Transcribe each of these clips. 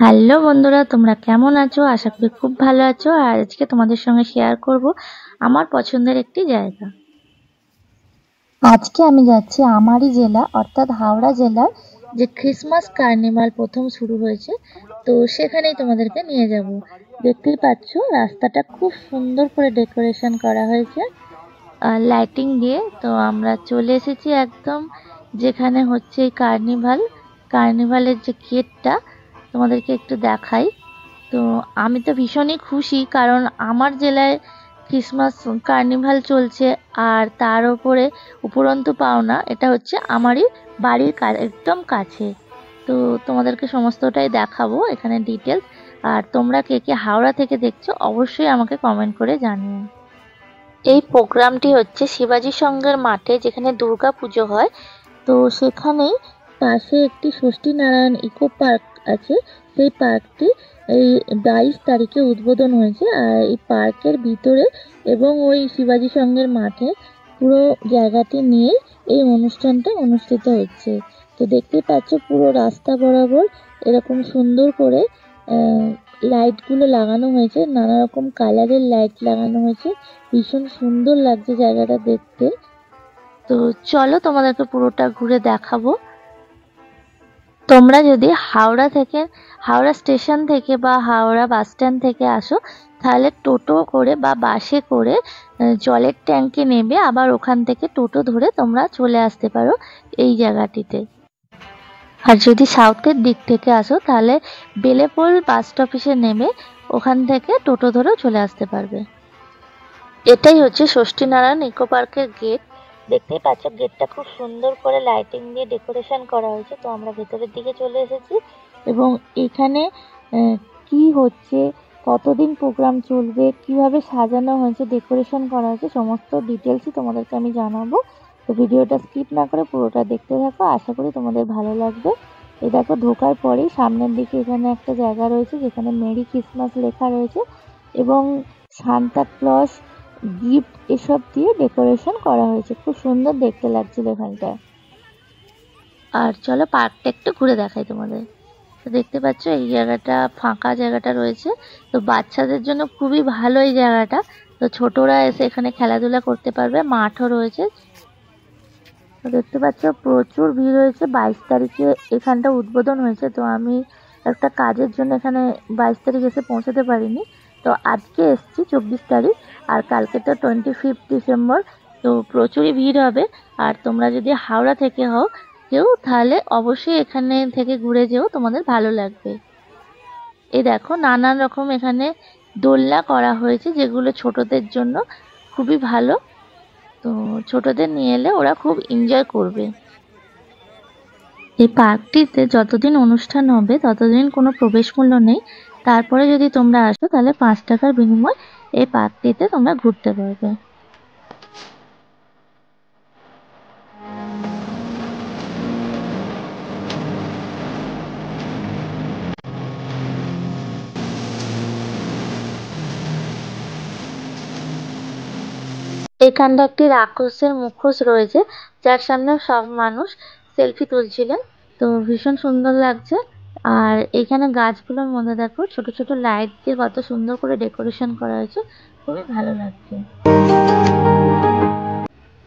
Hello বন্ধুরা, তোমরা কেমন আছো? আশা করি খুব ভালো আছো। আর আজকে তোমাদের সঙ্গে শেয়ার করব আমার পছন্দের একটি জায়গা। আজকে আমি যাচ্ছি আমারই জেলা অর্থাৎ হাওড়া জেলার যে ক্রিসমাস কার্নিভাল প্রথম শুরু হয়েছে, তো সেখানেই তোমাদেরকে নিয়ে যাব। দেখতেই পাচ্ছ রাস্তাটা খুব সুন্দর করে ডেকোরেশন করা হয়েছে লাইটিং দিয়ে। তো আমরা চলে এসেছি একদম যেখানে হচ্ছে এই কার্নিভালের যে গেটটা তোমাদেরকে একটু দেখাই। তো আমি তো ভীষণই খুশি, কারণ আমার জেলায় ক্রিসমাস কার্নিভাল চলছে, আর তার উপরে উপরন্তু পাওনা এটা হচ্ছে আমারই বাড়ির একদম কাছে। তো তোমাদেরকে সমস্তটাই দেখাবো এখানে ডিটেলস। আর তোমরা কে কে হাওড়া থেকে দেখছো অবশ্যই আমাকে কমেন্ট করে জানিও। এই প্রোগ্রামটি হচ্ছে শিবাজি সংঘের মাঠে, যেখানে দুর্গা পুজো হয়। তো সেখানেই পাশে একটি ষষ্ঠী নারায়ণ ইকো পার্ক আছে। সেই পার্কটি এই 22 তারিখে উদ্বোধন হয়েছে। আর এই পার্কের ভিতরে এবং ওই শিবাজি সংঘের মাঠে পুরো জায়গাটি নিয়ে এই অনুষ্ঠানটা অনুষ্ঠিত হচ্ছে। তো দেখতেই পাচ্ছ পুরো রাস্তা বরাবর এরকম সুন্দর করে লাইটগুলো লাগানো হয়েছে, নানা রকম কালারের লাইট লাগানো হয়েছে। ভীষণ সুন্দর লাগছে জায়গাটা দেখতে। তো চলো তোমাদেরকে পুরোটা ঘুরে দেখাবো। তোমরা যদি হাওড়া স্টেশন থেকে বা হাওড়া বাস স্ট্যান্ড থেকে আসো, তাহলে টোটো করে বা বাসে করে জলের ট্যাঙ্কে নেবে, আবার ওখান থেকে টোটো ধরে তোমরা চলে আসতে পারো এই জায়গাটিতে। আর যদি সাউথের দিক থেকে আসো তাহলে বেলেপোল বাস স্টপেজে নেমে ওখান থেকে টোটো ধরেও চলে আসতে পারবে। এটাই হচ্ছে ষষ্ঠীনারায়ণ ইকো পার্কের গেট। দেখতেই পাচ্ছ গেটটা খুব সুন্দর করে লাইটিং দিয়ে ডেকোরেশন করা হয়েছে। তো আমরা ভেতরের দিকে চলে এসেছি এবং এখানে কি হচ্ছে, কতদিন প্রোগ্রাম চলবে, কিভাবে সাজানো হয়েছে, ডেকোরেশন করা হয়েছে, সমস্ত ডিটেলসই তোমাদেরকে আমি জানাবো। তো ভিডিওটা স্কিপ না করে পুরোটা দেখতে থাকো, আশা করি তোমাদের ভালো লাগবে। এই দেখো ঢোকার পরেই সামনের দিকে এখানে একটা জায়গা রয়েছে যেখানে মেরি ক্রিসমাস লেখা রয়েছে এবং সান্তা ক্লজ গিফট এসব দিয়ে ডেকোরেশন করা হয়েছে। খুব সুন্দর দেখতে লাগছিল এখানটায়। আর চলো পার্কটা একটু ঘুরে দেখাই তোমাদের। তো দেখতে পাচ্ছ এই জায়গাটা ফাঁকা জায়গাটা রয়েছে, তো বাচ্চাদের জন্য খুবই ভালো এই জায়গাটা। তো ছোটরা এসে এখানে খেলাধুলা করতে পারবে, মাঠও রয়েছে। তো দেখতে পাচ্ছ প্রচুর ভিড় হয়েছে। 22 তারিখে এখানটা উদ্বোধন হয়েছে। তো আমি একটা কাজের জন্য এখানে 22 তারিখ এসে পৌঁছাতে পারিনি। তো আজকে এসছি 24 তারিখ, আর কালকে তো 25 ডিসেম্বর। তো প্রচুরই ভিড় হবে। আর তোমরা যদি হাওড়া থেকে হও কেউ, তাহলে অবশ্যই এখানে থেকে ঘুরে যেও, তোমাদের ভালো লাগবে। এই দেখো নানান রকম এখানে দোলনা করা হয়েছে, যেগুলো ছোটদের জন্য খুবই ভালো। তো ছোটদের নিয়ে এলে ওরা খুব এনজয় করবে। এই পার্কটিতে যতদিন অনুষ্ঠান হবে ততদিন কোনো প্রবেশ মূল্য নেই। তারপরে যদি তোমরা আসো তাহলে 5 টাকার বিনিময়ে এই পার্কটিতে তোমরা ঘুরতে পারবে। এখানটা একটি রাক্ষসের মুখোশ রয়েছে, যার সামনে সব মানুষ সেলফি তুলছিলেন। তো ভীষণ সুন্দর লাগছে। আর এখানে গাছগুলোর মধ্যে দেখো ছোট ছোট লাইট দিয়ে কত সুন্দর করে ডেকোরেশন করা হয়েছে, খুবই ভালো লাগছে।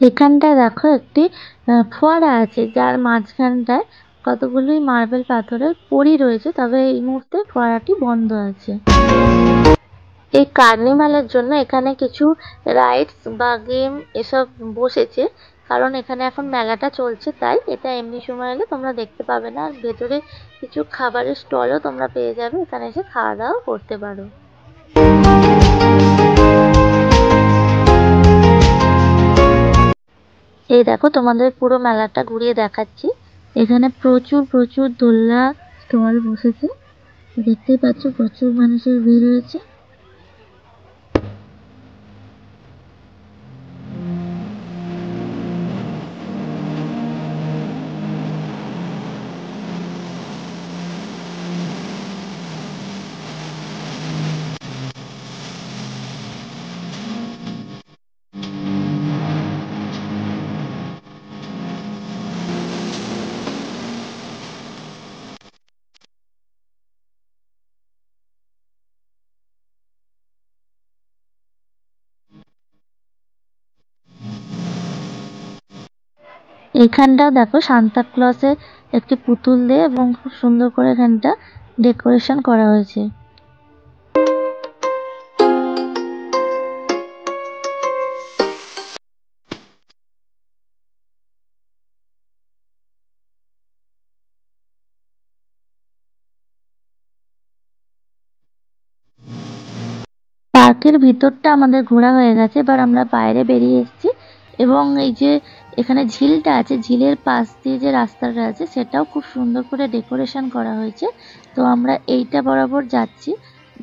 এখানটায় দেখো একটি ফোয়ারা আছে, যার মাঝখানটায় কতগুলি মার্বেল পাথরের পরী রয়েছে, তবে এই মুহূর্তে ফোয়ারাটি বন্ধ আছে। এই কার্নিভালের জন্য এখানে কিছু রাইডস বা গেম এসব বসেছে, কারণ এখানে এখন মেলাটা চলছে, তাই এটা এমনি সময় এলে তোমরা দেখতে পাবে না। আর ভেতরে কিছু খাবারের স্টলও তোমরা পেয়ে যাবে, এখানে এসে খাওয়া দাওয়া করতে পারো। এই দেখো তোমাদের পুরো মেলাটা ঘুরিয়ে দেখাচ্ছি। এখানে প্রচুর প্রচুর দোলনা স্টল বসেছে। দেখতেই পাচ্ছ প্রচুর মানুষের ভিড় হয়েছে। এখানটাও দেখো সান্তা ক্লসের একটি পুতুল দিয়ে এবং খুব সুন্দর করে এখানটা ডেকোরেশন করা হয়েছে। পার্কের ভিতরটা আমাদের ঘোরা হয়ে গেছে, এবার আমরা বাইরে বেরিয়ে এসেছি এবং এই যে এখানে ঝিলটা আছে, ঝিলের পাশ দিয়ে যে রাস্তাটা আছে সেটাও খুব সুন্দর করে ডেকোরেশন করা হয়েছে। তো আমরা এইটা বরাবর যাচ্ছি।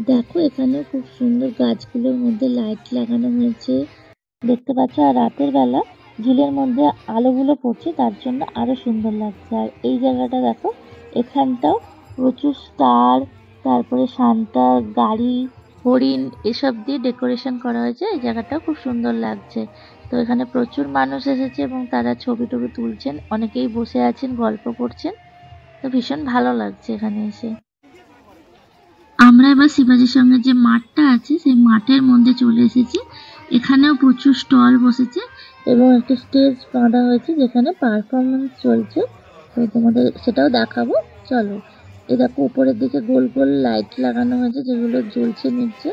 দেখো এখানে খুব সুন্দর গাছগুলোর মধ্যে লাইট লাগানো হয়েছে দেখতে পাচ্ছ, আর রাতের বেলা ঝিলের মধ্যে আলোগুলো পড়ছে তার জন্য আরো সুন্দর লাগছে। আর এই জায়গাটা দেখো, এখানটাও প্রচুর স্টার, তারপরে সান্তার গাড়ি, হরিণ এসব দিয়ে ডেকোরেশন করা হয়েছে। এই জায়গাটাও খুব সুন্দর লাগছে। তো এখানে প্রচুর মানুষ এসেছে এবং তারা ছবি টবি তুলছেন, অনেকেই বসে আছেন গল্প করছেন। তো ভীষণ ভালো লাগছে এখানে এসে। আমরা এবার শিবাজির সঙ্গে যে মাঠটা আছে সেই মাঠের মধ্যে চলে এসেছি। এখানেও প্রচুর স্টল বসেছে এবং একটা স্টেজ বাঁধা হয়েছে যেখানে পারফরমেন্স চলছে। তো তোমাদের সেটাও দেখাবো, চলো। এই দেখো উপরের দিকে গোল গোল লাইট লাগানো হয়েছে যেগুলো জ্বলছে নিচে,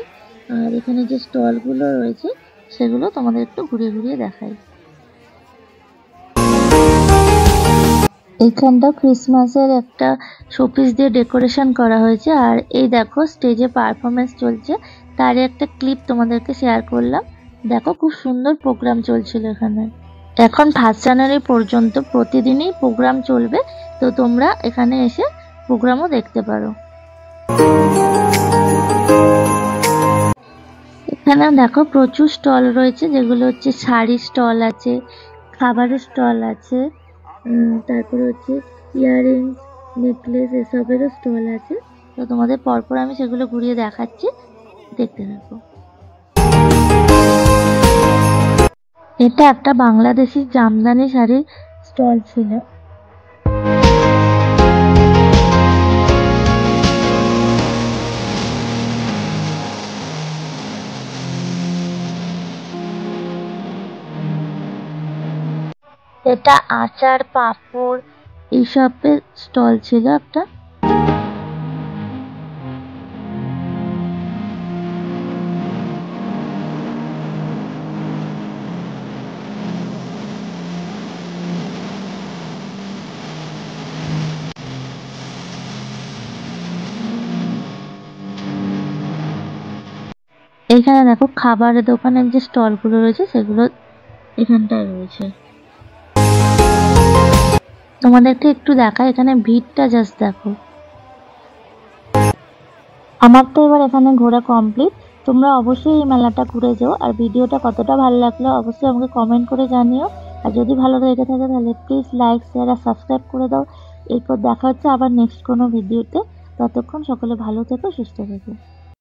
আর এখানে যে স্টলগুলো রয়েছে সেগুলো তোমাদের একটু ঘুরিয়ে ঘুরিয়ে দেখাই। এইখানটা ক্রিসমাসের একটা শোপিস দিয়ে ডেকোরেশন করা হয়েছে। আর এই দেখো স্টেজে পারফরমেন্স চলছে, তার একটা ক্লিপ তোমাদেরকে শেয়ার করলাম। দেখো খুব সুন্দর প্রোগ্রাম চলছিল এখানে। এখন 1 জানুয়ারি পর্যন্ত প্রতিদিনই প্রোগ্রাম চলবে, তো তোমরা এখানে এসে প্রোগ্রামও দেখতে পারো। এখানে দেখো প্রচুর স্টল রয়েছে, যেগুলো হচ্ছে শাড়ির স্টল আছে, খাবারের স্টল আছে, তারপরে হচ্ছে ইয়াররিংস, নেকলেস এসবেরও স্টল আছে। তো তোমাদের পরপর আমি সেগুলো ঘুরিয়ে দেখাচ্ছি, দেখতে থাকো। এটা একটা বাংলাদেশি জামদানি শাড়ির স্টল ছিল। এটা আচার, পাঁপড় এইসবের স্টল ছিল একটা। এখানে দেখো খাবারের দোকানের যে স্টলগুলো রয়েছে সেগুলো এখানটায় রয়েছে। তোমাদেরকে একটু দেখা, এখানে ভিড়টা জাস্ট দেখো। আমার তো এবার এখানে ঘোরা কমপ্লিট। তোমরা অবশ্যই এই মেলাটা ঘুরে যাও, আর ভিডিওটা কতটা ভালো লাগলো অবশ্যই আমাকে কমেন্ট করে জানিও। আর যদি ভালো লেগে থাকে তাহলে প্লিজ লাইক, শেয়ার আর সাবস্ক্রাইব করে দাও। এরপর দেখা হচ্ছে আবার নেক্সট কোনো ভিডিওতে। ততক্ষণ সকলে ভালো থেকো, সুস্থ থেকো।